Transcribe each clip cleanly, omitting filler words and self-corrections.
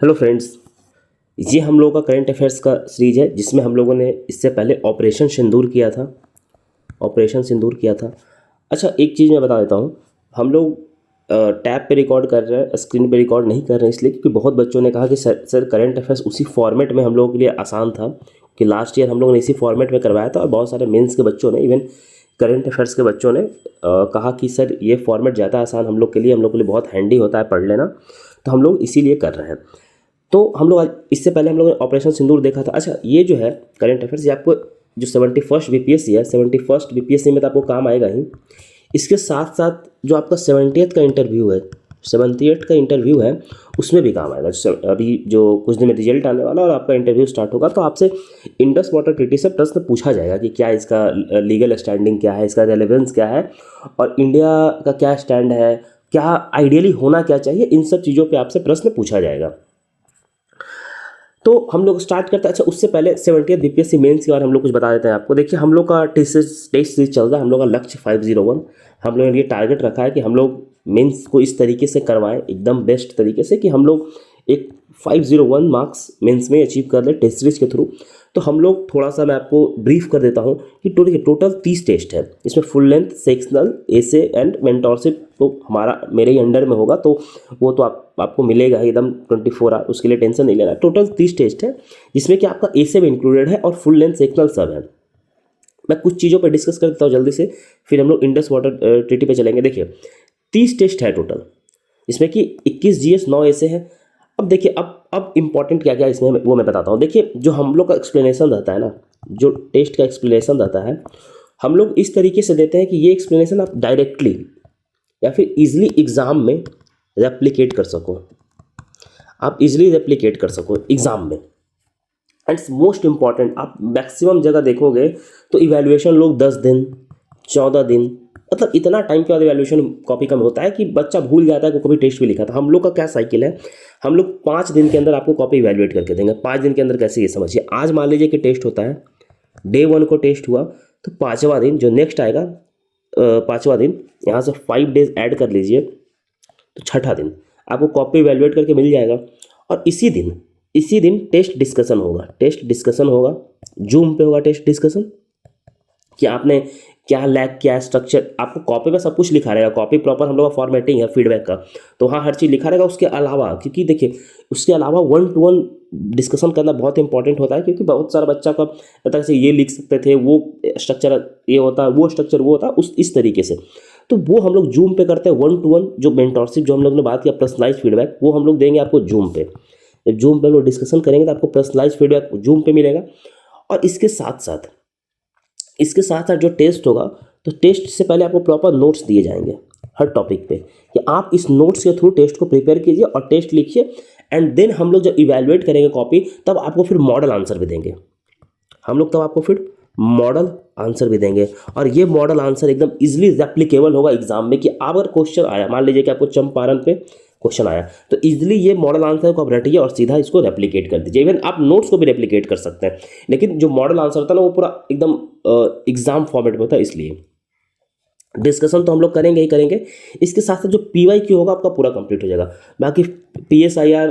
Hello friends. ये हम लोगों का करंट अफेयर्स का सीरीज है जिसमें हम लोगों ने इससे पहले ऑपरेशन सिंदूर किया था। अच्छा, एक चीज़ मैं बता देता हूँ। हम लोग टैब पे रिकॉर्ड कर रहे हैं, स्क्रीन पे रिकॉर्ड नहीं कर रहे हैं इसलिए क्योंकि बहुत बच्चों ने कहा कि सर करंट अफेयर्स उसी फॉर्मेट में हम लोगों के लिए आसान था कि लास्ट ईयर हम लोगों ने इसी फॉर्मेट में करवाया था और बहुत सारे मेंस के बच्चों ने, इवन करंट अफेयर्स के बच्चों ने कहा कि सर ये फॉर्मेट ज़्यादा आसान हम लोग के लिए बहुत हैंडी होता है पढ़ लेना, तो हम लोग इसीलिए कर रहे हैं। तो हम लोग आज, इससे पहले हम लोगों ने ऑपरेशन सिंदूर देखा था। अच्छा, ये जो है करंट अफेयर्स, ये आपको जो 71st बीपीएससी है, 71st बीपीएससी में तो आपको काम आएगा ही। इसके साथ साथ जो आपका 70th का इंटरव्यू है, 70th का इंटरव्यू है, उसमें भी काम आएगा। अभी जो कुछ दिन में रिजल्ट आने वाला और आपका इंटरव्यू स्टार्ट होगा तो आपसे इंडस वाटर ट्रीटी से प्रश्न पूछा जाएगा कि क्या इसका लीगल स्टैंडिंग क्या है, इसका रेलेवेंस क्या है और इंडिया का क्या स्टैंड है, क्या आइडियली होना क्या चाहिए, इन सब चीज़ों पर आपसे प्रश्न पूछा जाएगा। तो हम लोग स्टार्ट करते हैं। अच्छा, उससे पहले 70th बीपीएससी मेंस के बारे में हम लोग कुछ बता देते हैं आपको। देखिए, हम लोग का टेस्ट सीरीज चल रहा है, हम लोग का लक्ष्य 501। हम लोगों ने ये टारगेट रखा है कि हम लोग मेंस को इस तरीके से करवाएं, एकदम बेस्ट तरीके से, कि हम लोग एक 501 मार्क्स मेंस में अचीव कर लें टेस्ट सीरीज के थ्रू। तो हम लोग थोड़ा सा, मैं आपको ब्रीफ कर देता हूँ कि टोटल 30 टेस्ट है। इसमें full length, sectional, essay and mentorship तो मेरे ही अंडर में होगा, तो वो तो आपको मिलेगा ही एकदम 24 आवर, उसके लिए टेंशन नहीं लेना। टोटल 30 टेस्ट है जिसमें कि आपका एसे भी इंक्लूडेड है और फुल लेंथ, सेक्शनल सब है। मैं कुछ चीज़ों पर डिस्कस कर देता हूँ जल्दी से, फिर हम लोग इंडस वाटर ट्रीटी पे चलेंगे। देखिए, 30 टेस्ट है टोटल, इसमें कि 21 जीएस, 9 ऐसे हैं। अब देखिए, अब इंपॉर्टेंट क्या क्या इसमें वो मैं बताता हूँ। देखिए, जो हम लोग का एक्सप्लेनेशन रहता है ना, जो टेस्ट का एक्सप्लेनेशन रहता है, हम लोग इस तरीके से देते हैं कि ये एक्सप्लेनेशन आप डायरेक्टली या फिर इजीली एग्ज़ाम में रेप्लिकेट कर सको, आप इजीली रेप्लिकेट कर सको एग्ज़ाम में। एंड मोस्ट इंपॉर्टेंट, आप मैक्सिमम जगह देखोगे तो इवैल्यूएशन लोग 10 दिन, 14 दिन, मतलब इतना टाइम के बाद इवैल्यूएशन कॉपी कम होता है कि बच्चा भूल जाता है कि कभी टेस्ट भी लिखा था। हम लोग का क्या साइकिल है, हम लोग 5 दिन के अंदर आपको कॉपी इवैल्यूएट करके देंगे। 5 दिन के अंदर कैसे, ये समझिए। आज मान लीजिए कि टेस्ट होता है, डे 1 को टेस्ट हुआ, तो 5वां दिन जो नेक्स्ट आएगा, 5वां दिन, यहाँ से 5 डेज ऐड कर लीजिए, तो 6ठा दिन आपको कॉपी इवैल्यूएट करके मिल जाएगा। और इसी दिन टेस्ट डिस्कशन होगा, जूम पे होगा टेस्ट डिस्कशन, कि आपने क्या लैग किया है, स्ट्रक्चर आपको कॉपी में सब कुछ लिखा रहेगा। कॉपी प्रॉपर हम लोग का फॉर्मेटिंग है फीडबैक का, तो वहाँ हर चीज़ लिखा रहेगा। उसके अलावा, क्योंकि देखिए, उसके अलावा 1-to-1 डिस्कशन करना बहुत इंपॉर्टेंट होता है, क्योंकि बहुत सारा बच्चा का पता है ये लिख सकते थे, वो स्ट्रक्चर ये होता है, वो स्ट्रक्चर वो होता है, इस तरीके से। तो वो हम लोग जूम पे करते हैं 1-to-1। जो मेंटोरशिप जो हम लोग ने बात किया, पर्सनलाइज फीडबैक, वो हम लोग देंगे आपको जूम पे। जब जूम पे हम लोग डिस्कशन करेंगे तो आपको पर्सनलाइज फीडबैक जूम पे मिलेगा। और इसके साथ साथ जो टेस्ट होगा, तो टेस्ट से पहले आपको प्रॉपर नोट्स दिए जाएंगे हर टॉपिक पे, कि आप इस नोट्स के थ्रू टेस्ट को प्रिपेयर कीजिए और टेस्ट लिखिए। एंड देन हम लोग जब इवैल्यूएट करेंगे कॉपी, तब आपको फिर मॉडल आंसर भी देंगे। और ये मॉडल आंसर एकदम इजीली रेप्लिकेबल होगा एग्जाम में, कि अगर क्वेश्चन आया, मान लीजिए कि आपको चंपारण पे क्वेश्चन आया, तो इजीली ये मॉडल आंसर को आप रटिए और सीधा इसको रेप्लिकेट कर दीजिए। इवन आप नोट्स को भी रेप्लिकेट कर सकते हैं, लेकिन जो मॉडल आंसर होता है ना, वो पूरा एकदम एग्जाम फॉर्मेट में होता है। इसलिए डिस्कशन तो हम लोग करेंगे ही करेंगे, इसके साथ साथ जो पीवाई क्यू होगा आपका पूरा कंप्लीट हो जाएगा। बाकी पीएसआईआर,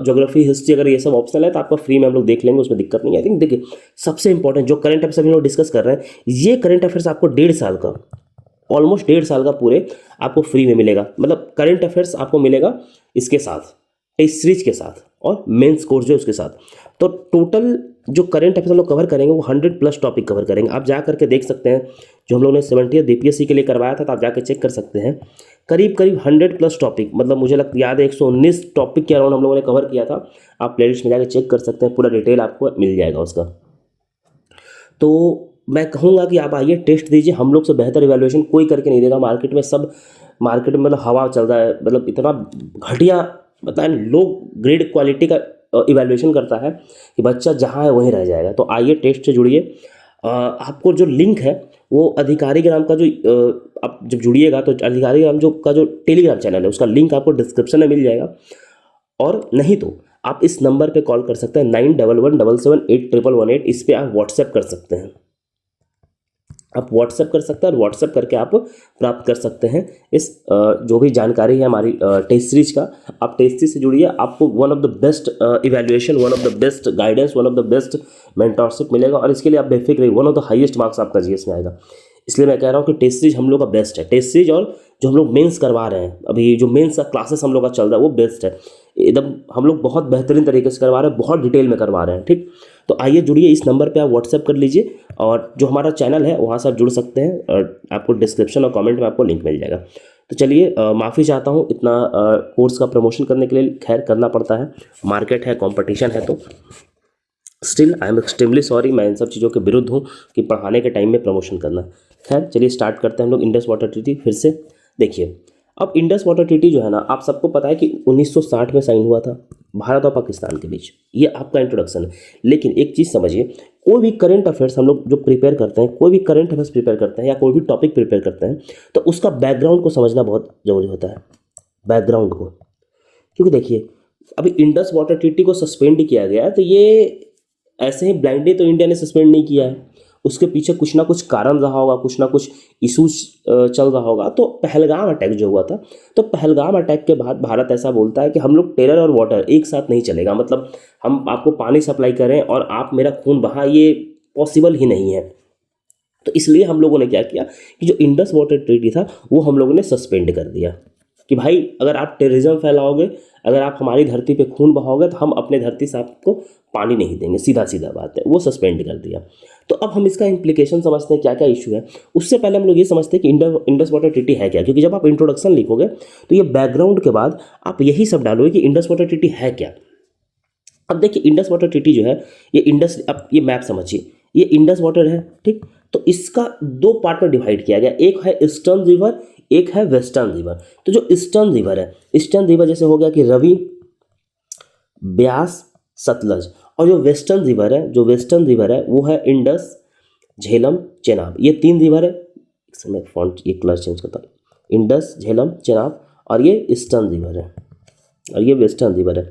ज्योग्राफी, हिस्ट्री, अगर ये सब ऑप्शनल है तो आपका फ्री में हम लोग देख लेंगे, उसमें दिक्कत नहीं है। आई थिंक देखिए, सबसे इंपॉर्टेंट जो करंट अफेयर्स हम लोग डिस्कस कर रहे हैं, ये करंट अफेयर्स आपको 1.5 साल का, ऑलमोस्ट 1.5 साल का पूरे आपको फ्री में मिलेगा। मतलब करंट अफेयर्स आपको मिलेगा इसके साथ, इस सीरीज के साथ, और मेंस कोर्स जो उसके साथ। तो टोटल जो करंट अफेयर्स हम लोग कवर करेंगे, वो 100+ टॉपिक कवर करेंगे। आप जा करके देख सकते हैं, जो हम लोगों ने 70th बीपीएससी के लिए करवाया था, तो आप जाकर चेक कर सकते हैं। करीब 100+ टॉपिक, मतलब मुझे याद है 119 टॉपिक के अराउंड हम लोगों ने कवर किया था। आप प्लेलिस्ट में जाकर चेक कर सकते हैं, पूरा डिटेल आपको मिल जाएगा उसका। तो मैं कहूँगा कि आप आइए, टेस्ट दीजिए। हम लोग से बेहतर इवैल्यूएशन कोई करके नहीं देगा मार्केट में। मार्केट में मतलब हवा चल रहा है, मतलब इतना घटिया, बताएं, लो ग्रेड क्वालिटी का इवैल्यूएशन करता है कि बच्चा जहाँ है वहीं रह जाएगा। तो आइए, टेस्ट से जुड़िए। आपको जो लिंक है, वो अधिकारी ग्राम का, जो आप जब जुड़िएगा तो अधिकारी ग्राम जो टेलीग्राम चैनल है, उसका लिंक आपको डिस्क्रिप्शन में मिल जाएगा। और नहीं तो आप इस नंबर पे कॉल कर सकते हैं, 9117781118। इस पर आप व्हाट्सएप कर सकते हैं। आप व्हाट्सएप कर सकते हैं और व्हाट्सएप करके आप प्राप्त कर सकते हैं इस जो भी जानकारी है हमारी टेस्ट सीरीज का। आप टेस्ट सीरीज से जुड़िए, आपको one of the best evaluation, one of the best guidance, one of the best mentorship मिलेगा और इसके लिए आप बेफिक्र रहिए, one of the highest marks आपका जीएस में आएगा। इसलिए मैं कह रहा हूँ कि टेस्ट सीरीज हम लोग का बेस्ट है। टेस्ट सीरीज और जो हम लोग मेंस करवा रहे हैं, अभी जो मेंस का क्लासेस हम लोग का चल रहा है वो बेस्ट है एकदम। हम लोग बहुत बेहतरीन तरीके से करवा रहे हैं, बहुत डिटेल में करवा रहे हैं। ठीक, तो आइए जुड़िए, इस नंबर पे आप व्हाट्सएप कर लीजिए और जो हमारा चैनल है वहाँ से आप जुड़ सकते हैं और आपको डिस्क्रिप्शन और कमेंट में आपको लिंक मिल जाएगा। तो चलिए, माफ़ी चाहता हूँ इतना कोर्स का प्रमोशन करने के लिए, खैर करना पड़ता है, मार्केट है, कंपटीशन है, तो still I am extremely sorry. मैं इन सब चीज़ों के विरुद्ध हूँ कि पढ़ाने के टाइम में प्रमोशन करना। खैर चलिए स्टार्ट करते हैं हम लोग इंडस वाटर ट्रीटी फिर से। देखिए, अब इंडस वाटर ट्रीटी जो है ना, आप सबको पता है कि 1960 में साइन हुआ था भारत और पाकिस्तान के बीच। ये आपका इंट्रोडक्शन है। लेकिन एक चीज़ समझिए, कोई भी करंट अफेयर्स हम लोग जो प्रिपेयर करते हैं, कोई भी करंट अफेयर्स प्रिपेयर करते हैं या कोई भी टॉपिक प्रिपेयर करते हैं, तो उसका बैकग्राउंड को समझना बहुत ज़रूरी होता है, बैकग्राउंड को। क्योंकि देखिए, अभी इंडस वाटर ट्रीटी को सस्पेंड किया गया है, तो ये ऐसे ही ब्लाइंडली तो इंडिया ने सस्पेंड नहीं किया है, उसके पीछे कुछ ना कुछ कारण रहा होगा, कुछ ना कुछ इशूज चल रहा होगा। तो पहलगाम अटैक जो हुआ था, तो पहलगाम अटैक के बाद भारत ऐसा बोलता है कि हम लोग टेरर और वाटर एक साथ नहीं चलेगा, मतलब हम आपको पानी सप्लाई करें और आप मेरा खून बहा, ये पॉसिबल ही नहीं है। तो इसलिए हम लोगों ने क्या किया कि जो इंडस वाटर ट्रीटी था वो हम लोगों ने सस्पेंड कर दिया कि भाई अगर आप टेररिज्म फैलाओगे, अगर आप हमारी धरती पे खून बहाओगे, तो हम अपने धरती से आपको पानी नहीं देंगे, सीधा सीधा बात है, वो सस्पेंड कर दिया। तो अब हम इसका इम्प्लीकेशन समझते हैं, क्या क्या इशू है। उससे पहले हम लोग ये समझते हैं कि इंडस वाटर ट्रीटी है क्या, क्योंकि जब आप इंट्रोडक्शन लिखोगे तो ये बैकग्राउंड के बाद आप यही सब डालोगे कि इंडस वाटर ट्रीटी है क्या। अब देखिए, इंडस वाटर ट्रीटी जो है, ये इंडस, अब ये मैप समझिए, ये इंडस वाटर है, ठीक। तो इसका दो पार्ट में डिवाइड किया गया, एक है ईस्टर्न रिवर, एक है वेस्टर्न रिवर। तो जो ईस्टर्न रिवर है, ईस्टर्न रिवर जैसे हो गया कि रवि, ब्यास, सतलज। और जो वेस्टर्न रिवर है, जो वेस्टर्न रिवर है वो है इंडस, झेलम, चेनाब। ये तीन रिवर है। एक समय फॉन्ट, ये कलर चेंज करता हूँ। इंडस, झेलम, चेनाब, और ये ईस्टर्न रिवर है और ये वेस्टर्न रिवर है।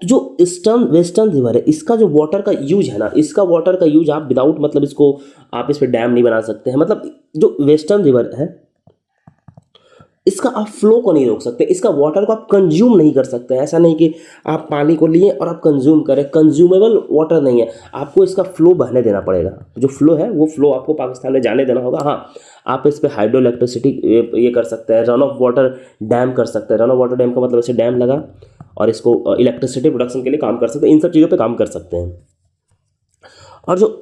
तो जो ईस्टर्न वेस्टर्न रिवर है, इसका जो वाटर का यूज है ना, इसका वाटर का यूज आप विदाउट, मतलब इसको आप इस पर डैम नहीं बना सकते हैं। मतलब जो वेस्टर्न रिवर है, इसका आप फ्लो को नहीं रोक सकते, इसका वाटर को आप कंज्यूम नहीं कर सकते। ऐसा नहीं कि आप पानी को लिए और आप कंज्यूम करें, कंज्यूमेबल वाटर नहीं है, आपको इसका फ्लो बहने देना पड़ेगा। जो फ्लो है वो फ्लो आपको पाकिस्तान में जाने देना होगा। हाँ, आप इस पर हाइड्रो इलेक्ट्रिसिटी ये कर सकते हैं, रन ऑफ वाटर डैम कर सकते हैं। रन ऑफ वाटर डैम का मतलब ऐसे डैम लगा और इसको इलेक्ट्रिसिटी प्रोडक्शन के लिए काम कर सकते हैं, इन सब चीज़ों पे काम कर सकते हैं। और जो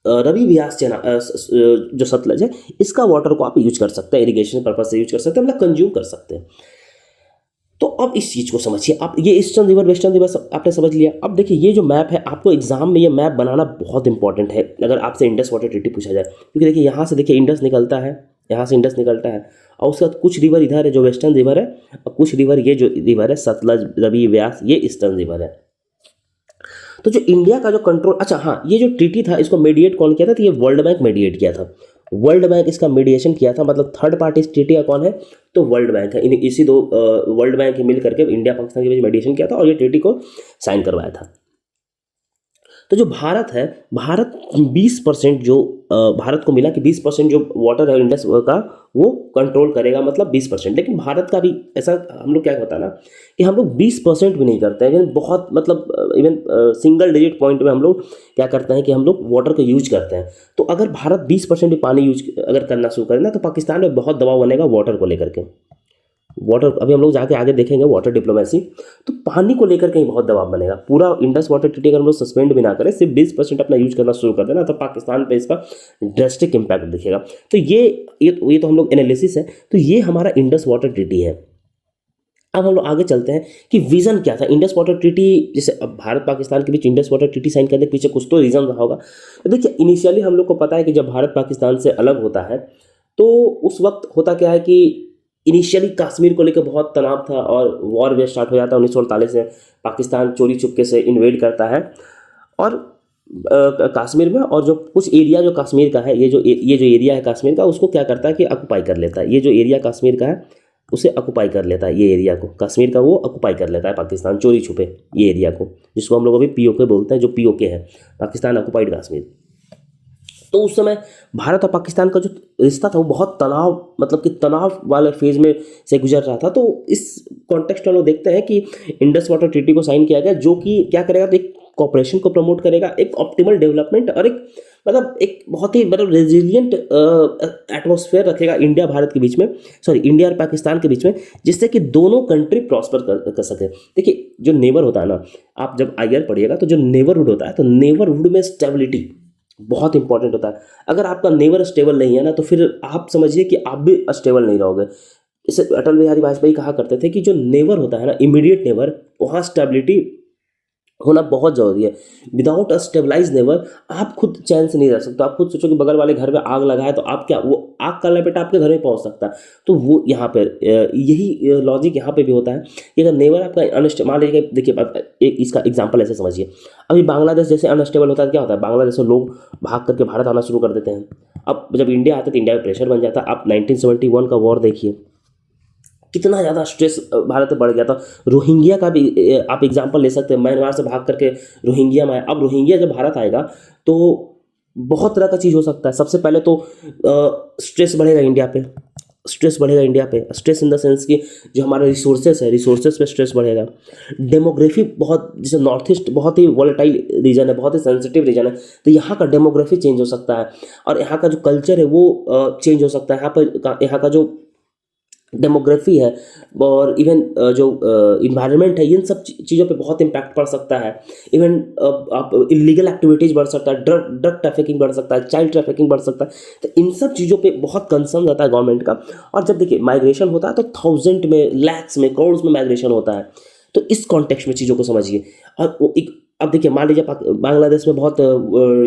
रवि, ब्यास, चेना, जो सतलज है, इसका वाटर को आप यूज कर सकते हैं, इरिगेशन पर्पज से यूज कर सकते हैं, मतलब कंज्यूम कर सकते हैं। तो अब इस चीज़ को समझिए आप, ये ईस्टर्न रिवर वेस्टर्न रिवर आपने समझ लिया। अब देखिए, ये जो मैप है, आपको एग्जाम में ये मैप बनाना बहुत इंपॉर्टेंट है अगर आपसे इंडस वाटर ट्रीटी पूछा जाए। क्योंकि देखिए, यहाँ से देखिए इंडस निकलता है, यहाँ से इंडस निकलता है, और उसके बाद कुछ रिवर इधर है जो वेस्टर्न रिवर है, और कुछ रिवर ये जो रिवर है सतलज, रवि, व्यास, ये ईस्टर्न रिवर है। तो जो इंडिया का जो कंट्रोल, अच्छा हाँ, ये जो ट्रीटी था इसको मीडिएट कौन किया था, तो ये वर्ल्ड बैंक मीडिएट किया था। वर्ल्ड बैंक इसका मीडिएशन किया था, मतलब थर्ड पार्टी इस ट्रीटी का कौन है, तो वर्ल्ड बैंक है। इसी दो वर्ल्ड बैंक मिल करके इंडिया पाकिस्तान के बीच मीडिएशन किया था और ये ट्रीटी को साइन करवाया था। तो जो भारत है, भारत 20% जो भारत को मिला कि 20% जो वाटर है इंडस का वो कंट्रोल करेगा, मतलब 20%। लेकिन भारत का भी ऐसा, हम लोग क्या होता है ना कि हम लोग 20% भी नहीं करते हैं, लेकिन बहुत, मतलब इवन सिंगल डिजिट पॉइंट में हम लोग क्या करते हैं कि हम लोग वाटर को यूज करते हैं। तो अगर भारत 20% भी पानी यूज अगर करना शुरू करे ना, तो पाकिस्तान में बहुत दबाव बनेगा वाटर को लेकर के। वाटर, अभी हम लोग जाके आगे देखेंगे वाटर डिप्लोमेसी, तो पानी को लेकर कहीं बहुत दबाव बनेगा। पूरा इंडस वाटर ट्रीटी अगर हम लोग सस्पेंड भी ना करें, सिर्फ 20% अपना यूज करना शुरू कर देना, तो पाकिस्तान पे इसका ड्रेस्टिक इंपैक्ट दिखेगा। तो ये तो हम लोग एनालिसिस है, तो ये हमारा इंडस वाटर ट्रीटी है। अब हम लोग आगे चलते हैं कि विजन क्या था इंडस वाटर ट्रीटी। जैसे अब भारत पाकिस्तान के बीच इंडस वाटर ट्रीटी साइन करने के पीछे कुछ तो रीजन रहा होगा। तो देखिए, इनिशियली हम लोग को पता है कि जब भारत पाकिस्तान से अलग होता है, तो उस वक्त होता क्या है कि इनिशियली कश्मीर को लेकर बहुत तनाव था और वॉर वे स्टार्ट हो जाता है 1948 में। पाकिस्तान चोरी चुपके से इन्वेड करता है और कश्मीर में, और जो कुछ एरिया जो कश्मीर का है, ये जो एरिया है कश्मीर का, उसको क्या करता है कि ऑक्युपाई कर लेता है। ये जो एरिया कश्मीर का है उसे ऑक्युपाई कर लेता है, ये एरिया को कश्मीर का वो ऑक्युपाई कर लेता है पाकिस्तान, चोरी छुपे ये एरिया को, जिसको हम लोग अभी पीओके बोलते हैं, जो पीओके है, पाकिस्तान ऑक्युपाइड कश्मीर। तो उस समय भारत और पाकिस्तान का जो रिश्ता था वो बहुत तनाव, मतलब कि तनाव वाले फेज में से गुजर रहा था। तो इस कॉन्टेक्स्ट में लोग देखते हैं कि इंडस वाटर ट्रीटी को साइन किया गया, जो कि क्या करेगा, तो एक कॉपरेशन को प्रमोट करेगा, एक ऑप्टिमल डेवलपमेंट और एक मतलब एक बहुत ही मतलब रेजिलियंट एटमॉस्फेयर रखेगा इंडिया भारत के बीच में, सॉरी इंडिया और पाकिस्तान के बीच में, जिससे कि दोनों कंट्री प्रॉस्पर कर सके। देखिए जो नेबर होता है ना, आप जब आईआर पढ़िएगा तो जो नेबरहुड होता है, तो नेबरहुड में स्टेबिलिटी बहुत इंपॉर्टेंट होता है। अगर आपका नेबर स्टेबल नहीं है ना, तो फिर आप समझिए कि आप भी स्टेबल नहीं रहोगे। इसे अटल बिहारी वाजपेयी कहा करते थे कि जो नेबर होता है ना, इमीडिएट नेबर, वहाँ स्टेबिलिटी होना बहुत जरूरी है। विदाउट अ स्टेबलाइज नेबर आप खुद चैन से नहीं रह सकते। आप खुद सोचो कि बगल वाले घर में आग लगा है, तो आप क्या, वो आग का लपेटा आपके घर में पहुंच सकता है। तो वो यहाँ पे यही लॉजिक यहाँ पे भी होता है कि अगर नेबर आपका अनस्टेबल, मान लीजिए देखिए अब एक इसका एग्जांपल ऐसे समझिए, अभी बांग्लादेश जैसे अनस्टेबल होता है, क्या होता है, बांग्लादेश से लोग भाग करके भारत आना शुरू कर देते हैं। अब जब इंडिया आता है तो इंडिया में प्रेशर बन जाता है। आप 1971 का वॉर देखिए, कितना ज़्यादा स्ट्रेस भारत में बढ़ गया था। रोहिंग्या का भी आप एग्जांपल ले सकते हैं, म्यांमार से भाग करके रोहिंग्या में आए। अब रोहिंग्या जब भारत आएगा तो बहुत तरह का चीज़ हो सकता है। सबसे पहले तो स्ट्रेस बढ़ेगा इंडिया पे, स्ट्रेस बढ़ेगा इंडिया पे, स्ट्रेस इन द सेंस कि जो हमारे रिसोर्सेस है, रिसोर्सेस पे स्ट्रेस बढ़ेगा। डेमोग्राफी बहुत, जैसे नॉर्थ ईस्ट बहुत ही वॉलेटाइल रीजन है, बहुत ही सेंसिटिव रीजन है, तो यहाँ का डेमोग्राफी चेंज हो सकता है और यहाँ का जो कल्चर है वो चेंज हो सकता है। यहाँ का जो डेमोग्राफी है और इवन जो इन्वायरमेंट है, इन सब चीज़ों पे बहुत इम्पैक्ट पड़ सकता है। इवन आप इलीगल एक्टिविटीज़ बढ़ सकता है, ड्रग ट्रैफिकिंग बढ़ सकता है, चाइल्ड ट्रैफिकिंग बढ़ सकता है। तो इन सब चीज़ों पे बहुत कंसर्न रहता है गवर्नमेंट का। और जब देखिए माइग्रेशन होता है तो थाउजेंड में, लैक्स में, करोड़ में माइग्रेशन होता है। तो इस कॉन्टेक्स्ट में चीज़ों को समझिए। और एक अब देखिए मान लीजिए बांग्लादेश में बहुत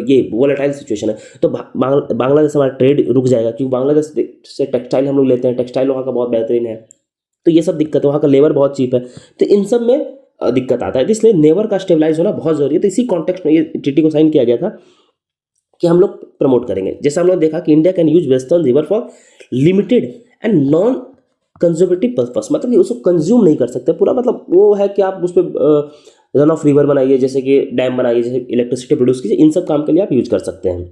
ये वोलेटाइल सिचुएशन है, तो बांग्लादेश हमारा ट्रेड रुक जाएगा, क्योंकि बांग्लादेश से टेक्सटाइल हम लोग लेते हैं, टेक्सटाइल वहाँ का बहुत बेहतरीन है। तो ये सब दिक्कत है, वहाँ का लेबर बहुत चीप है, तो इन सब में दिक्कत आता है। तो इसलिए नेबर का स्टेबलाइज होना बहुत जरूरी है। तो इसी कॉन्टेक्स्ट में ये ट्रीटी को साइन किया गया था कि हम लोग प्रमोट करेंगे। जैसे हम लोग देखा कि India can use western river for limited and non conservative purpose, मतलब कि उसको कंज्यूम नहीं कर सकते पूरा, मतलब वो है कि आप उस पर रन ऑफ रिवर बनाइए, जैसे कि डैम बनाइए, जैसे इलेक्ट्रिसिटी प्रोड्यूस कीजिए, इन सब काम के लिए आप यूज कर सकते हैं।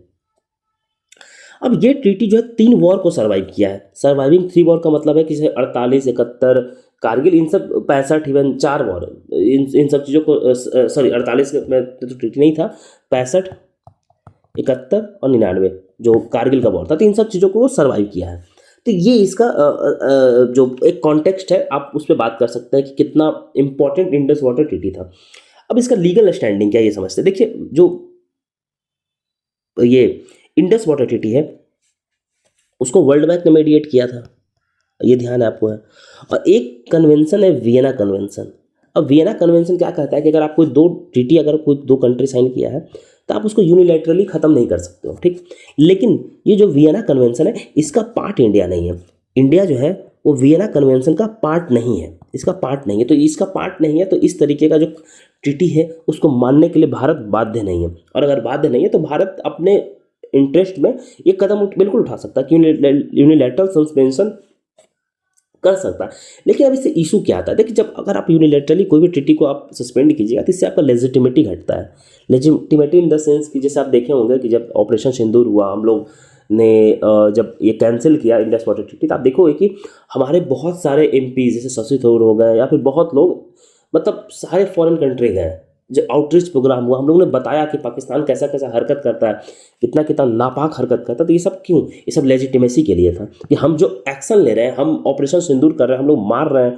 अब ये ट्रीटी जो है 3 वॉर को सर्वाइव किया है। सर्वाइविंग 3 वॉर का मतलब है कि जैसे 48, 71, कारगिल, इन सब 65, इवन 4 वॉर, इन सब चीज़ों को सॉरी 48 में तो ट्रीटी नहीं था, 65, 71 और 99 जो कारगिल का वॉर था, तो इन सब चीज़ों को वो सर्वाइव किया है। तो ये इसका जो एक कॉन्टेक्स्ट है, आप उस पर बात कर सकते हैं कि कितना इंपॉर्टेंट इंडस वाटर ट्रीटी था। अब इसका लीगल स्टैंडिंग क्या है ये समझते हैं। देखिए जो ये इंडस वाटर ट्रीटी है उसको वर्ल्ड बैंक ने मेडिएट किया था, ये ध्यान है आपको है। और एक कन्वेंशन है वियना कन्वेंशन। अब वियना कन्वेंशन क्या कहता है कि अगर आप कोई 2 ट्रीटी, अगर कोई 2 कंट्री साइन किया है तो आप उसको यूनिलैटरली ख़त्म नहीं कर सकते हो, ठीक। लेकिन ये जो वियना कन्वेंशन है इसका पार्ट इंडिया नहीं है। इंडिया जो है वो वियना कन्वेंशन का पार्ट नहीं है, इसका पार्ट नहीं है। तो इसका पार्ट नहीं है तो इस तरीके का जो ट्रीटी है उसको मानने के लिए भारत बाध्य नहीं है। और अगर बाध्य नहीं है तो भारत अपने इंटरेस्ट में ये कदम बिल्कुल उठा सकता है कि यूनिलैटरल सस्पेंशन कर सकता है। लेकिन अब इससे इशू क्या आता है, देखिए जब अगर आप यूनिलैटरली कोई भी ट्रीटी को आप सस्पेंड कीजिएगा तो इससे आपका लेजिटिमिटी घटता है। लेजिटिमिटी इन द सेंस कि जैसे आप देखे होंगे कि जब ऑपरेशन सिंदूर हुआ, हम लोग ने जब ये कैंसिल किया इंडस वाटर ट्रीटी, तो आप देखोगे कि हमारे बहुत सारे एमपी जैसे शशि थरूर हो गए या फिर बहुत लोग, मतलब सारे फॉरेन कंट्री गए। जो आउटरीच प्रोग्राम हुआ, हम लोगों ने बताया कि पाकिस्तान कैसा कैसा हरकत करता है, कितना कितना नापाक हरकत करता है। तो ये सब क्यों, ये सब लेजिटिमेसी के लिए था कि हम जो एक्शन ले रहे हैं, हम ऑपरेशन सिंदूर कर रहे हैं, हम लोग मार रहे हैं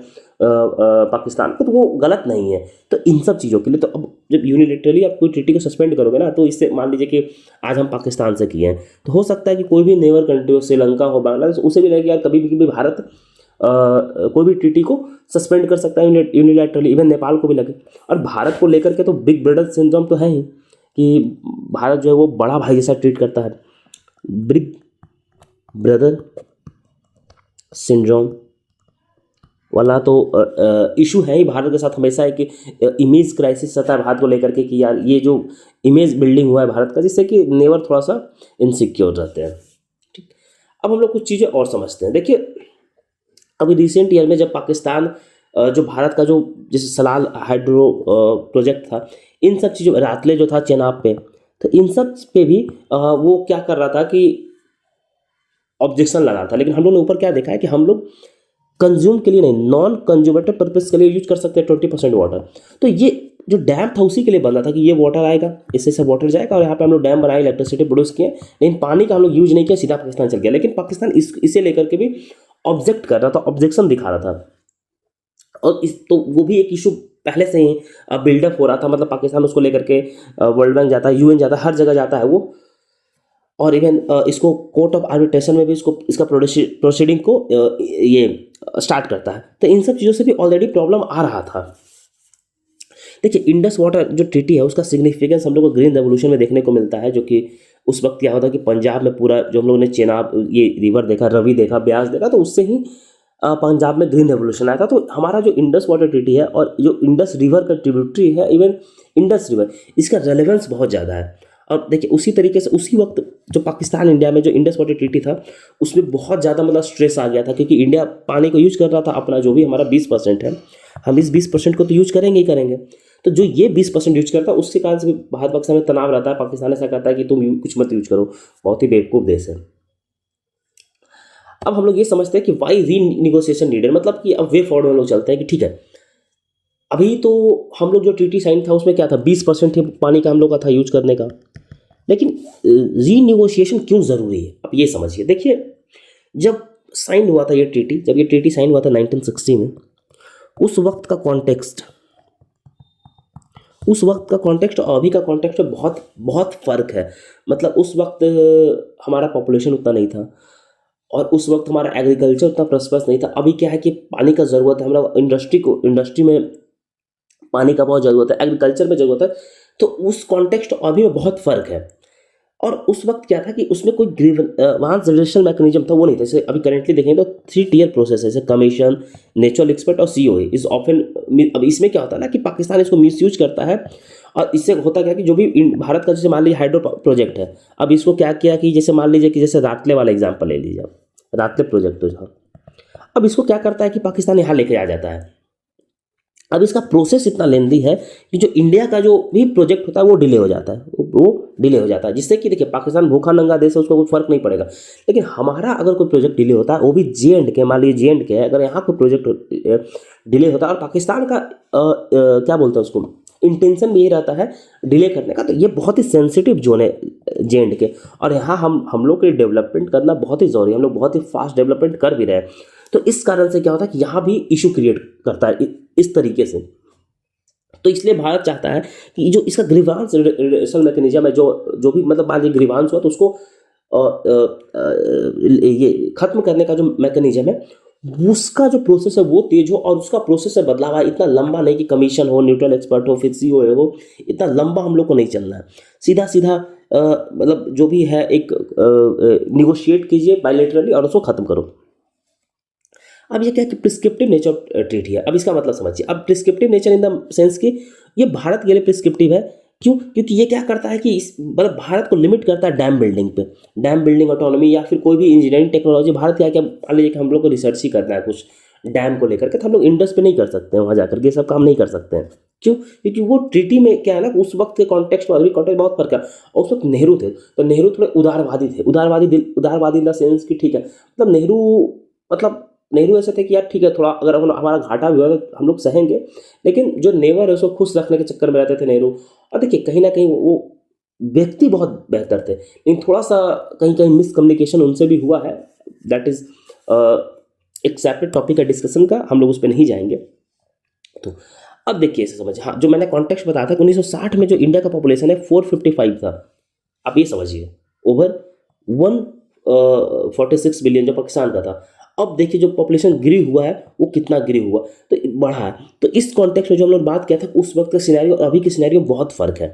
पाकिस्तान को, तो वो गलत नहीं है। तो इन सब चीज़ों के लिए, तो अब जब यूनिलैटरली आप कोई ट्रीटी को सस्पेंड करोगे ना, तो इससे मान लीजिए कि आज हम पाकिस्तान से किए हैं, तो हो सकता है कि कोई भी नेबर कंट्री हो, श्रीलंका हो, बांग्लादेश, उसे भी लगे यार कभी भी भारत कोई भी ट्रीटी को सस्पेंड कर सकता है यूनिलैटरली, इवन नेपाल को भी लगे। और भारत को लेकर के तो बिग ब्रदर सिंड्रोम तो है ही कि भारत जो है वो बड़ा भाई जैसा ट्रीट करता है। बिग ब्रदर सिंड्रोम वाला तो इशू है ही भारत के साथ हमेशा है कि इमेज क्राइसिस रहता है भारत को लेकर के कि यार ये जो इमेज बिल्डिंग हुआ है भारत का, जिससे कि नेबर थोड़ा सा इनसिक्योर रहते हैं, ठीक। अब हम लोग कुछ चीज़ें और समझते हैं। देखिए अभी रिसेंट ईयर में जब पाकिस्तान जो भारत का जो जैसे सलाल हाइड्रो प्रोजेक्ट था, इन सब चीज़ों, रातले जो था चेनाब पे, तो इन सब पे भी वो क्या कर रहा था कि ऑब्जेक्शन लगा था। लेकिन हम लोग ने ऊपर क्या देखा है कि हम लोग कंज्यूम के लिए नहीं, नॉन कंज्यूमेटिव पर्पस के लिए यूज कर सकते हैं 20% वाटर। तो ये जो डैम था उसी के लिए बना था कि ये वाटर आएगा, इससे सब वाटर जाएगा और यहाँ पे हम लोग डैम बनाए, इलेक्ट्रिसिटी प्रोड्यूस किए, लेकिन पानी का हम लोग यूज नहीं किया, सीधा पाकिस्तान चल गया। लेकिन पाकिस्तान इसे लेकर के भी ऑब्जेक्ट कर रहा था, ऑब्जेक्शन दिखा रहा था। और इस तो वो भी एक इशू पहले से ही बिल्डअप हो रहा था। मतलब पाकिस्तान उसको लेकर के वर्ल्ड बैंक जाता है, यूएन जाता है, हर जगह जाता है वो। और इवन इसको कोर्ट ऑफ आर्बिट्रेशन में भी इसका प्रोसीडिंग को ये स्टार्ट करता है। तो इन सब चीज़ों से भी ऑलरेडी प्रॉब्लम आ रहा था। देखिए, इंडस वाटर जो ट्रीटी है उसका सिग्निफिकेंस हम लोग को ग्रीन रेवोल्यूशन में देखने को मिलता है, जो कि उस वक्त क्या होता है कि पंजाब में पूरा जो हम लोगों ने चेनाब ये रिवर देखा, रवि देखा, ब्यास देखा, तो उससे ही पंजाब में ग्रीन रेवोल्यूशन आया था। तो हमारा जो इंडस वाटर ट्रीटी है और जो इंडस रिवर का ट्रिब्यूटरी है, इवन इंडस रिवर, इसका रेलेवेंस बहुत ज़्यादा है। और देखिए उसी तरीके से उसी वक्त जो पाकिस्तान इंडिया में जो इंडस वाटर ट्रीटी था उसमें बहुत ज़्यादा मतलब स्ट्रेस आ गया था, क्योंकि इंडिया पानी को यूज कर रहा था अपना, जो भी हमारा 20% है, हम इस 20% को तो यूज करेंगे ही करेंगे। तो जो ये 20% यूज करता है उसके कारण से भी भारत पाकिस्तान में तनाव रहता है। पाकिस्तान ऐसा कहता है कि तुम कुछ मत यूज करो, बहुत ही बेवकूफ़ देश है। अब हम लोग ये समझते हैं कि वाई री निगोसिएशन नीडेड, मतलब कि अब वे फॉरवर्ड में लोग चलते हैं कि ठीक है, अभी तो हम लोग जो ट्रीटी साइन था उसमें क्या था, 20% ही पानी का हम लोग का था यूज करने का, लेकिन री निगोशिएशन क्यों ज़रूरी है, अब ये समझिए। देखिए, जब साइन हुआ था ये ट्रीटी, जब ये ट्रीटी साइन हुआ था 1960 में, उस वक्त का कॉन्टेक्स्ट और अभी का कॉन्टेक्स्ट में बहुत बहुत फ़र्क है। मतलब उस वक्त हमारा पॉपुलेशन उतना नहीं था और उस वक्त हमारा एग्रीकल्चर उतना प्रस्पर्स नहीं था। अभी क्या है कि पानी का ज़रूरत है, हमारा इंडस्ट्री में पानी का बहुत ज़रूरत है, एग्रीकल्चर में ज़रूरत है। तो उस कॉन्टेक्स्ट और अभी में बहुत फ़र्क है। और उस वक्त क्या था कि उसमें कोई वहाँ रिलेशन मैकेनिज्म था, वो नहीं था। जैसे अभी करेंटली देखें तो 3 टियर प्रोसेस है, जैसे कमीशन, नेचुरल एक्सपर्ट और सीओए इज ऑफन। अब इसमें क्या होता है ना कि पाकिस्तान इसको मिस यूज करता है, और इससे होता क्या कि जो भी भारत का जैसे मान लीजिए हाइड्रो प्रोजेक्ट है, अब इसको क्या किया कि जैसे मान लीजिए कि जैसे रातले वाला एग्जाम्पल ले लीजिए, आप रातले प्रोजेक्ट तो जहाँ, अब इसको क्या करता है कि पाकिस्तान यहाँ लेके आ जाता है। अब इसका प्रोसेस इतना लेंदी है कि जो इंडिया का जो भी प्रोजेक्ट होता है वो डिले हो जाता है, वो डिले हो जाता है, जिससे कि देखिए पाकिस्तान भूखा नंगा देश है, उसको कोई फर्क नहीं पड़ेगा। लेकिन हमारा अगर कोई प्रोजेक्ट डिले होता है, वो भी JNK, मान लीजिए JNK है, अगर यहाँ कोई प्रोजेक्ट डिले होता है और पाकिस्तान का क्या बोलते हैं उसको, इंटेंशन भी ये रहता है डिले करने का, तो ये बहुत ही सेंसिटिव जोन है JNK, और यहाँ हम लोग के डेवलपमेंट करना बहुत ही ज़रूरी है। हम लोग बहुत ही फास्ट डेवलपमेंट कर भी रहे हैं। तो इस कारण से क्या होता है कि यहाँ भी इशू क्रिएट करता है इस तरीके से। तो इसलिए भारत चाहता है कि जो इसका ग्रीवांस रिडक्शन मैकेनिज्म है, जो भी मतलब मान लीजिए ग्रीवांस हुआ तो उसको ये खत्म करने का जो मैकेनिज्म है, उसका जो प्रोसेस है वो तेज हो, और उसका प्रोसेस है बदलाव इतना लंबा नहीं कि कमीशन हो, न्यूट्रल एक्सपर्ट हो, फिर सीओए हो, इतना लंबा हम लोग को नहीं चलना है। सीधा सीधा मतलब जो भी है एक निगोशिएट कीजिए बायलैटरली और उसको खत्म करो। अब ये क्या है कि प्रिस्क्रिप्टिव नेचर ट्रीटी है। अब इसका मतलब समझिए, अब prescriptive nature in the sense कि ये भारत के लिए प्रिस्क्रिप्टिव है। क्यों? क्योंकि ये क्या करता है कि इस मतलब भारत को लिमिट करता है डैम बिल्डिंग पे, डैम बिल्डिंग ऑटोनॉमी या फिर कोई भी इंजीनियरिंग टेक्नोलॉजी। भारत क्या मान लीजिए कि हम लोग को रिसर्च ही करना है कुछ डैम को लेकर के, तो हम लोग इंडस पे नहीं कर सकते हैं, वहाँ जाकर के सब काम नहीं कर सकते हैं। क्यों? क्योंकि वो ट्रीटी में क्या है ना, उस वक्त के कॉन्टेक्स्ट में अभी कॉन्टेक्स्ट बहुत फर्क है। और उस वक्त नेहरू थे, तो नेहरू थोड़े उदारवादी थे, उदारवादी इन द सेंस कि ठीक है, मतलब नेहरू ऐसे थे कि यार ठीक है, थोड़ा अगर हमारा घाटा भी हुआ तो हम लोग सहेंगे, लेकिन जो नेवर है उसको खुश रखने के चक्कर में रहते थे नेहरू। और देखिए कहीं ना कहीं वो व्यक्ति बहुत बेहतर थे, लेकिन थोड़ा सा कहीं कहीं मिसकम्युनिकेशन उनसे भी हुआ है। दैट इज एक सेपरेट टॉपिक है डिस्कशन का, हम लोग उस पर नहीं जाएंगे। तो अब देखिए ऐसे समझिए, हाँ, जो मैंने कॉन्टेक्स्ट बताया था 1960 में जो इंडिया का पॉपुलेशन है 455 था। आप ये समझिए, ओवर 146 बिलियन जो पाकिस्तान का था। अब देखिए जो पॉपुलेशन गिरी हुआ है वो कितना गिरी हुआ, तो बढ़ा है। तो इस कॉन्टेक्स्ट में जो हम लोग बात किया था, उस वक्त का सिनेरियो और अभी के सिनेरियो बहुत फर्क है।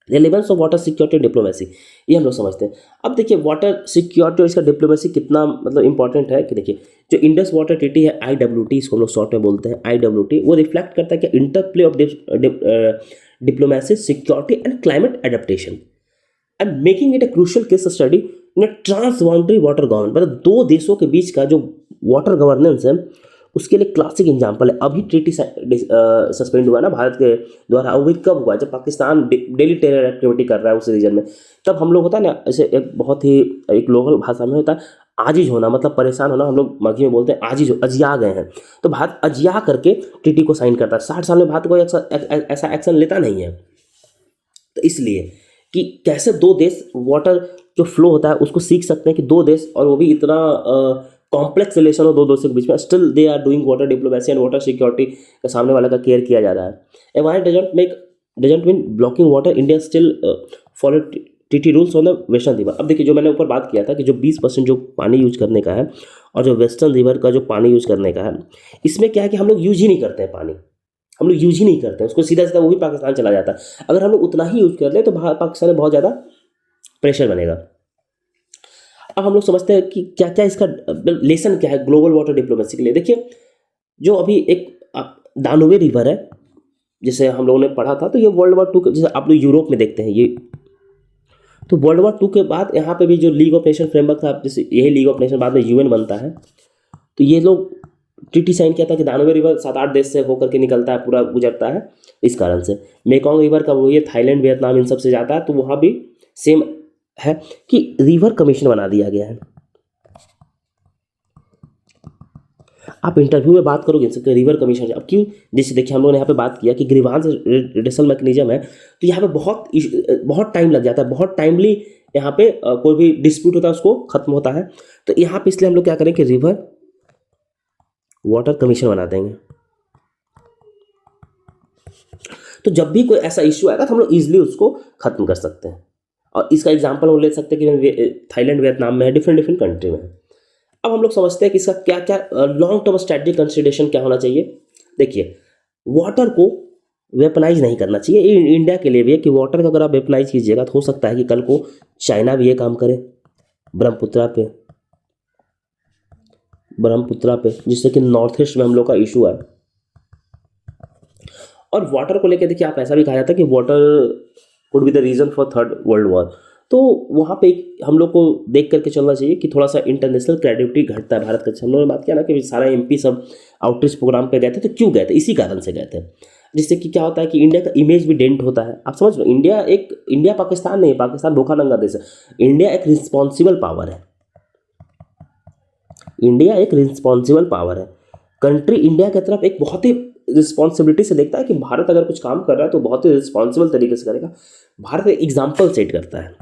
Relevance of water security diplomacy, ये हम लोग समझते हैं। अब देखिए वाटर सिक्योरिटी और इसका डिप्लोमेसी कितना मतलब इंपॉर्टेंट है कि देखिए जो इंडस वाटर ट्रीटी है, IWT इसको हम लोग शॉर्ट में बोलते हैं, IWT, वो रिफ्लेक्ट करता है कि interplay of diplomacy, security and climate adaptation and making it a crucial case study in trans boundary water governance. मतलब दो देशों के बीच का जो वाटर गवर्नेंस है उसके लिए क्लासिक एग्जांपल है, अभी ट्रीटी सस्पेंड हुआ ना भारत के द्वारा, वो भी कब हुआ, जब पाकिस्तान डेली टेरर एक्टिविटी कर रहा है उस रीजन में, तब हम लोग होता है ना ऐसे एक बहुत ही एक लोकल भाषा में होता है आजिज होना, मतलब परेशान होना, हम लोग मगही में बोलते हैं आजिज, अजिया गए हैं। तो भारत अजिया करके ट्रीटी को साइन करता है। 60 साल में भारत कोई ऐसा एक्शन लेता नहीं है। तो इसलिए कि कैसे दो देश वाटर जो फ्लो होता है उसको सीख सकते हैं कि दो देश, और वो भी इतना कॉम्प्लेक्स रिलेशन हो दो देशों के बीच में, still they are doing water diplomacy and water security का सामने वाला का केयर किया जा रहा है। एवाई doesn't mean blocking water, India still follow टीटी rules on the western river. अब देखिए जो मैंने ऊपर बात किया था कि जो 20% जो पानी यूज करने का है और जो वेस्टर्न रिवर का जो पानी यूज करने का है, इसमें क्या है कि हम लोग यूज ही नहीं करते हैं पानी, हम लोग यूज ही नहीं करते हैं उसको, सीधा सीधा वो भी पाकिस्तान चला जाता है। अगर हम लोग उतना ही यूज कर ले तो पाकिस्तान में बहुत ज़्यादा प्रेशर बनेगा। अब हम लोग समझते हैं कि क्या क्या इसका लेसन क्या है ग्लोबल वाटर डिप्लोमेसी के लिए। देखिए जो अभी एक दानुवे रिवर है जिसे हम लोगों ने पढ़ा था, तो ये वर्ल्ड वॉर 2 जैसे आप लोग यूरोप में देखते हैं ये, तो वर्ल्ड वॉर 2 के बाद यहाँ पे भी जो लीग ऑफ नेशन फ्रेमवर्क था, जैसे यही लीग ऑफ नेशन बाद में यूएन बनता है, तो ये लोग ट्रीटी साइन किया था कि दानुवे रिवर 7-8 देश से होकर के निकलता है, पूरा गुजरता है। इस कारण से मेकोंग रिवर का वो ये थाईलैंड वियतनाम इन सब से जाता है, तो वहाँ भी सेम है कि रिवर कमीशन बना दिया गया है। आप इंटरव्यू में बात करोगे इनसे रिवर कमीशन, अब क्यों, जैसे देखिए हम लोगों ने यहाँ पे बात किया कि ग्रीवांस रिडक्शन मैकेनिज्म है, तो यहाँ पे बहुत टाइम लग जाता है, बहुत टाइमली यहाँ पे कोई भी डिस्प्यूट होता है उसको खत्म होता है। तो यहाँ पे इसलिए हम लोग क्या करें कि रिवर वाटर कमीशन बना देंगे। तो जब भी कोई ऐसा इश्यू आएगा तो हम लोग इजिली उसको खत्म कर सकते हैं। और इसका एग्जांपल हम ले सकते हैं कि थाईलैंड वियतनाम में है, डिफरेंट कंट्री में है। अब हम लोग समझते हैं कि इसका क्या क्या लॉन्ग टर्म स्ट्रेटेजिक कंसिडरेशन क्या होना चाहिए। देखिए वाटर को वेपनाइज नहीं करना चाहिए, ये इंडिया के लिए भी है कि वाटर को अगर आप वेपनाइज कीजिएगा तो हो सकता है कि कल को चाइना भी ये काम करे ब्रह्मपुत्रा पे, जिससे कि नॉर्थ ईस्ट में हम लोग का इशू है। और वाटर को लेकर देखिए आप ऐसा भी कहा जाता है कि water would be the reason for third world war, तो वहाँ पे हम लोग को देख करके चलना चाहिए कि थोड़ा सा इंटरनेशनल क्रेडिबिलिटी घटता है भारत का। हम लोगों ने बात किया ना कि सारा एमपी सब आउटरीच प्रोग्राम पे गए थे, तो क्यों गए थे, इसी कारण से गए थे, जिससे कि क्या होता है कि इंडिया का इमेज भी डेंट होता है। आप समझ लो इंडिया पाकिस्तान नहीं है, पाकिस्तान भूखा नंगा देश है, इंडिया एक रिस्पॉन्सिबल पावर है, इंडिया एक रिस्पॉन्सिबल पावर है। कंट्री इंडिया की तरफ एक बहुत ही रिस्पॉन्सिबिलिटी से देखता है कि भारत अगर कुछ काम कर रहा है तो बहुत ही रिस्पॉन्सिबल तरीके से करेगा। भारत एक एग्जाम्पल सेट करता है,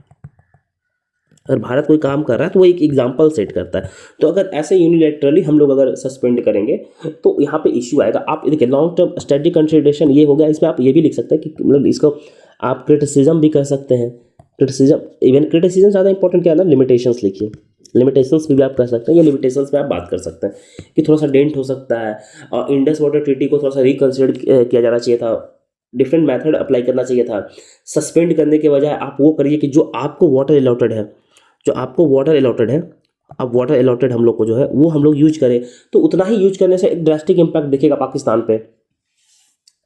अगर भारत कोई काम कर रहा है तो वो एक एग्जाम्पल सेट करता है। तो अगर ऐसे यूनिलैटरली हम लोग अगर सस्पेंड करेंगे तो यहाँ पे इश्यू आएगा। आप देखिए लॉन्ग टर्म स्ट्रेटेजिक कंसिडरेशन ये हो गया, इसमें आप ये भी लिख सकते हैं कि मतलब इसको आप क्रिटिसिज्म भी कर सकते हैं, क्रिटिसिज्म ज़्यादा इंपॉर्टेंट क्या है ना, लिमिटेशंस लिखिए, लिमिटेशंस भी आप कर सकते हैं, ये लिमिटेशंस में आप बात कर सकते हैं कि थोड़ा सा डेंट हो सकता है और इंडस वाटर ट्रीटी को थोड़ा सा रिकन्सिडर किया जाना चाहिए था, डिफरेंट मेथड अप्लाई करना चाहिए था। सस्पेंड करने के बजाय आप वो करिए कि जो आपको वाटर अलॉटेड है, अब वाटर अलॉटेड हम लोग को जो है वो हम लोग यूज करें, तो उतना ही यूज करने से एक ड्रास्टिक इम्पैक्ट दिखेगा पाकिस्तान पे।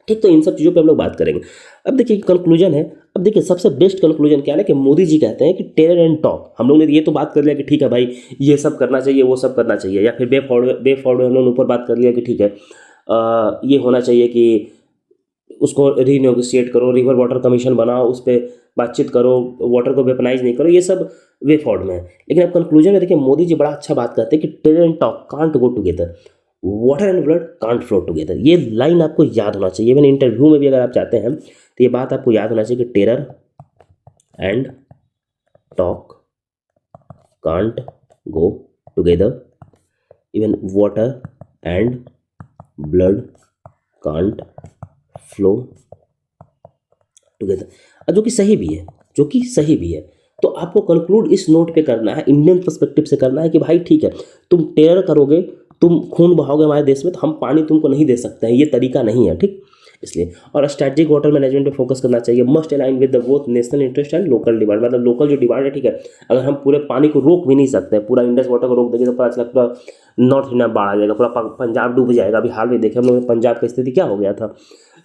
ठीक, तो इन सब चीज़ों पे हम लोग बात करेंगे। अब देखिए कंक्लूजन है, अब देखिए सबसे बेस्ट कंक्लूजन क्या है कि मोदी जी कहते हैं कि टेरर एंड टॉक। हम लोग ने ये तो बात कर लिया कि ठीक है भाई ये सब करना चाहिए वो सब करना चाहिए, या फिर वे फॉरवर्ड हम लोग ऊपर बात कर लिया कि ठीक है ये होना चाहिए कि उसको रीनेगोशिएट करो, रिवर वाटर कमीशन बनाओ, उस पर बातचीत करो, वाटर को वेपनाइज नहीं करो, ये सब वे फॉर्ड में है। लेकिन अब कंक्लूजन में देखिए मोदी जी बड़ा अच्छा बात करते हैं कि terror and talk can't go together, water and blood can't flow together. ये लाइन आपको याद होना चाहिए, इवन इंटरव्यू में भी अगर आप चाहते हैं तो ये बात आपको याद होना चाहिए कि terror and talk can't go together, even water and blood can't flow together, जो कि सही भी है। तो आपको कंक्लूड इस नोट पे करना है, इंडियन पर्सपेक्टिव से करना है कि भाई ठीक है तुम टेरर करोगे, तुम खून बहाओगे हमारे देश में, तो हम पानी तुमको नहीं दे सकते हैं, ये तरीका नहीं है, ठीक। इसलिए और स्ट्रेटेजिक वाटर मैनेजमेंट पे फोकस करना चाहिए, must align with the both national interest and local demand. मतलब लोकल जो डिमांड है, ठीक है, अगर हम पूरे पानी को रोक भी नहीं सकते, पूरा इंडस वाटर को रोक देंगे तो पता चला पूरा नॉर्थ इंडिया बाढ़ आ जाएगा, पूरा पंजाब डूब जाएगा। अभी हाल में देखे हम लोग पंजाब की स्थिति क्या हो गया था।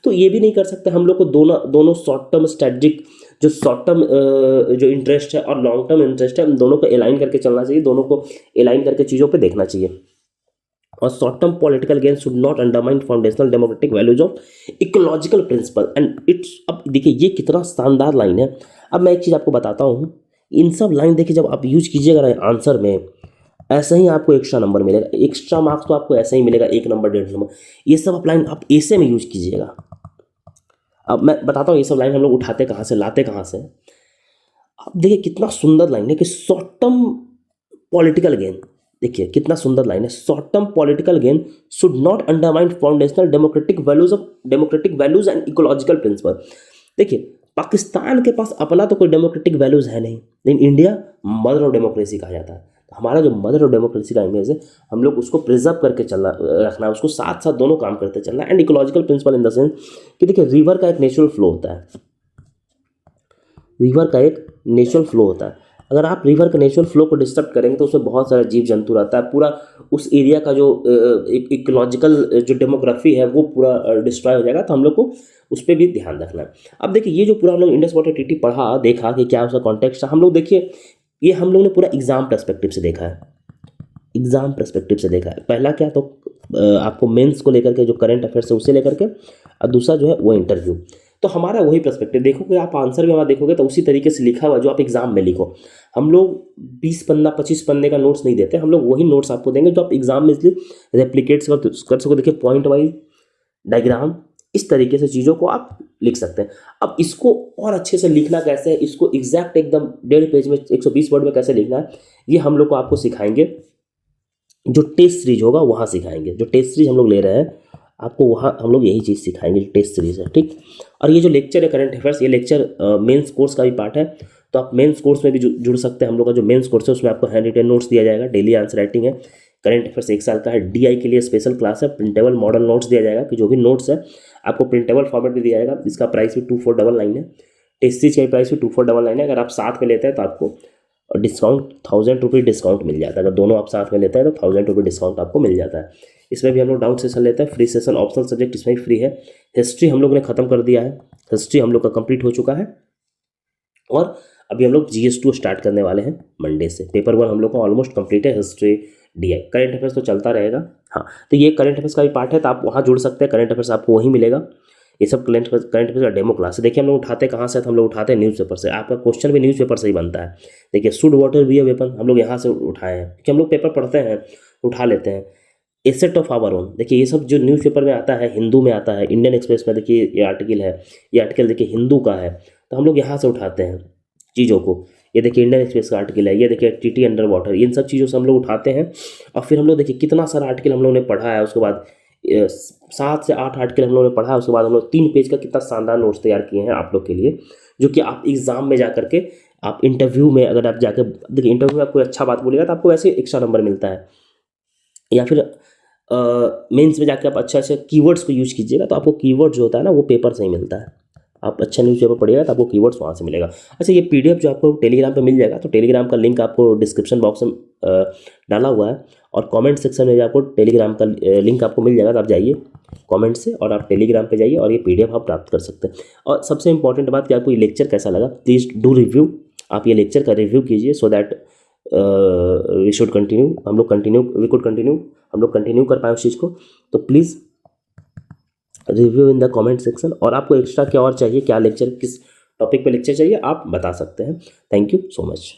तो ये भी नहीं कर सकते हम लोग को, दोनों शॉर्ट टर्म स्ट्रेटेजिक जो इंटरेस्ट है और लॉन्ग टर्म इंटरेस्ट है, दोनों को अलाइन करके चलना चाहिए, दोनों को अलाइन करके चीज़ों पे देखना चाहिए। और short term political gain should not undermine foundational democratic values of ecological principle and its. अब देखिए ये कितना शानदार लाइन है। अब मैं एक चीज़ आपको बताता हूँ, इन सब लाइन देखिए जब आप यूज कीजिएगा ना आंसर में, ऐसे ही आपको एक्स्ट्रा नंबर मिलेगा, एक्स्ट्रा मार्क्स तो आपको ऐसे ही मिलेगा, 1 नंबर 1.5 नंबर। ये सब आप लाइन आप ऐसे में यूज कीजिएगा। अब मैं बताता हूँ ये सब लाइन हम लोग उठाते कहाँ से, लाते कहाँ से। अब देखिए कितना सुंदर लाइन है कि शॉर्ट टर्म पॉलिटिकल गेन, देखिए कितना सुंदर लाइन है, short term political gain should not undermine foundational democratic values and ecological principle. देखिए पाकिस्तान के पास अपना तो कोई डेमोक्रेटिक वैल्यूज है नहीं, लेकिन इंडिया मदर ऑफ डेमोक्रेसी कहा जाता है। तो हमारा जो मदर ऑफ डेमोक्रेसी का इमेज है, हम लोग उसको प्रिजर्व करके चलना रखना है, उसको साथ साथ दोनों काम करते चलना है। And ecological principle in the sense कि देखिए रिवर का एक नेचुरल फ्लो होता है, रिवर का एक नेचुरल फ्लो होता है। अगर आप रिवर के नेचुरल फ्लो को डिस्टर्ब करेंगे तो उसमें बहुत सारा जीव जंतु रहता है, पूरा उस एरिया का जो इकोलॉजिकल जो डेमोग्राफी है वो पूरा डिस्ट्रॉय हो जाएगा। तो हम लोग को उस पर भी ध्यान रखना है। अब देखिए ये जो पूरा हम लोग इंडस वाटर ट्रीटी पढ़ा, देखा कि क्या उसका कॉन्टेक्स्ट था, हम लोग देखिए ये हम लोग ने पूरा एग्जाम पर्सपेक्टिव से देखा है, एग्जाम पर्सपेक्टिव से देखा है। पहला क्या तो आपको मेंस को लेकर के जो करंट अफेयर्स है उसे लेकर के, और दूसरा जो है वो इंटरव्यू। तो हमारा वही पर्सपेक्टिव देखोगे आप, आंसर भी हमारा देखोगे तो उसी तरीके से लिखा हुआ जो आप एग्जाम में लिखो। हम लोग 20 पन्ना 25 पन्ने का नोट्स नहीं देते, हम लोग वही नोट्स आपको देंगे जो आप एग्जाम में इसलिए रेप्लिकेट कर सको। देखिए पॉइंट वाइज डायग्राम, इस तरीके से चीज़ों को आप लिख सकते हैं। अब इसको और अच्छे से लिखना कैसे है, इसको एग्जैक्ट एकदम 1.5 पेज में 120 वर्ड में कैसे लिखना है, ये हम लोग को आपको सिखाएंगे। जो टेस्ट सीरीज होगा वहाँ सिखाएंगे, जो टेस्ट सीरीज हम लोग ले रहे हैं आपको वहाँ हम लोग यही चीज़ सिखाएंगे जो टेस्ट सीरीज है, ठीक। और ये जो लेक्चर है करंट अफेयर्स, ये लेक्चर मेंस कोर्स का भी पार्ट है। तो आप मेंस कोर्स में भी जुड़ सकते हैं। हम लोग का जो मेंस कोर्स है उसमें आपको हैंड रिटन नोट्स दिया जाएगा, डेली आंसर राइटिंग है, करंट अफेयर्स 1 साल का है। DI के लिए स्पेशल क्लास है, प्रिंटेबल मॉडल नोट्स दिया जाएगा कि जो भी नोट्स है आपको प्रिंटेबल फॉर्मेट में दिया जाएगा। इसका प्राइस भी 2499 है। टेस्ट सीरीज का प्राइस भी 2499 है। अगर आप साथ में लेते हैं तो आपको डिस्काउंट 1000 रुपये डिस्काउंट मिल जाता है। अगर दोनों आप साथ में लेते हैं तो 1000 रुपये डिस्काउंट आपको मिल जाता है। इसमें भी हम लोग डाउट सेशन लेते हैं, फ्री सेशन, ऑप्शनल सब्जेक्ट इसमें भी फ्री है। हिस्ट्री हम लोग ने खत्म कर दिया है, हिस्ट्री हम लोग का कंप्लीट हो चुका है। और अभी हम लोग GS2 स्टार्ट करने वाले हैं मंडे से। पेपर 1 हम लोग का ऑलमोस्ट कंप्लीट है, हिस्ट्री DI। करंट अफेयर्स तो चलता रहेगा। हाँ, तो ये करंट अफेयर्स का भी पार्ट है, तो आप वहाँ जुड़ सकते हैं। करंट अफेयर्स आपको वहीं मिलेगा। ये सब करंट अफेयर्स का डेमो क्लास है। देखिए हम लोग उठाते कहाँ से, तो हम लोग उठाते हैं न्यूज़पेपर से। आपका क्वेश्चन भी न्यूज़पेपर से ही बनता है। देखिए should water be a weapon, हम लोग यहाँ से उठाए हैं कि हम लोग पेपर पढ़ते हैं, उठा लेते हैं। एसेट ऑफ आवर ओन, देखिए ये सब जो न्यूज़पेपर में आता है, हिंदू में आता है, इंडियन एक्सप्रेस में देखिए ये आर्टिकल है, ये आर्टिकल देखिए हिंदू का है। तो हम लोग यहाँ से उठाते हैं चीज़ों को। ये देखिए इंडियन एक्सप्रेस का आर्टिकल है, ये देखिए TT अंडर वाटर, इन सब चीज़ों से हम लोग उठाते हैं। और फिर हम लोग देखिए कितना सारा आर्टिकल हम लोग ने पढ़ा है। उसके बाद 7 से 8 आर्टिकल हम लोग ने पढ़ा है। उसके बाद हम लोग 3 पेज का कितना शानदार नोट्स तैयार किए हैं आप लोग के लिए, जो कि आप एग्जाम में जा करके, आप इंटरव्यू में अगर आप जाकर देखिए, इंटरव्यू में आप कोई अच्छा बात बोलेगा तो आपको वैसे एक्स्ट्रा नंबर मिलता है। या फिर मेंस में जाकर आप अच्छा अच्छा कीवर्ड्स को यूज कीजिएगा तो आपको कीवर्ड जो होता है ना वो पेपर से ही मिलता है। आप अच्छा न्यूज़पेपर पढ़िएगा तो आपको कीवर्ड्स वहाँ से मिलेगा। अच्छा ये PDF जो आपको टेलीग्राम पे मिल जाएगा, तो टेलीग्राम का लिंक आपको डिस्क्रिप्शन बॉक्स में डाला हुआ है, और कमेंट सेक्शन में भी आपको टेलीग्राम का लिंक आपको मिल जाएगा। तो आप जाइए कमेंट से और आप टेलीग्राम पे जाइए और ये PDF आप प्राप्त कर सकते हैं। और सबसे इंपॉर्टेंट बात कि आपको ये लेक्चर कैसा लगा, प्लीज़ डू रिव्यू। आप ये लेक्चर का रिव्यू कीजिए so that we should continue, we could continue, हम लोग कंटिन्यू कर पाए उस चीज़ को। तो please review in the comment section. और आपको एक्स्ट्रा क्या और चाहिए, क्या लेक्चर, किस टॉपिक पे लेक्चर चाहिए, आप बता सकते हैं। Thank you so much.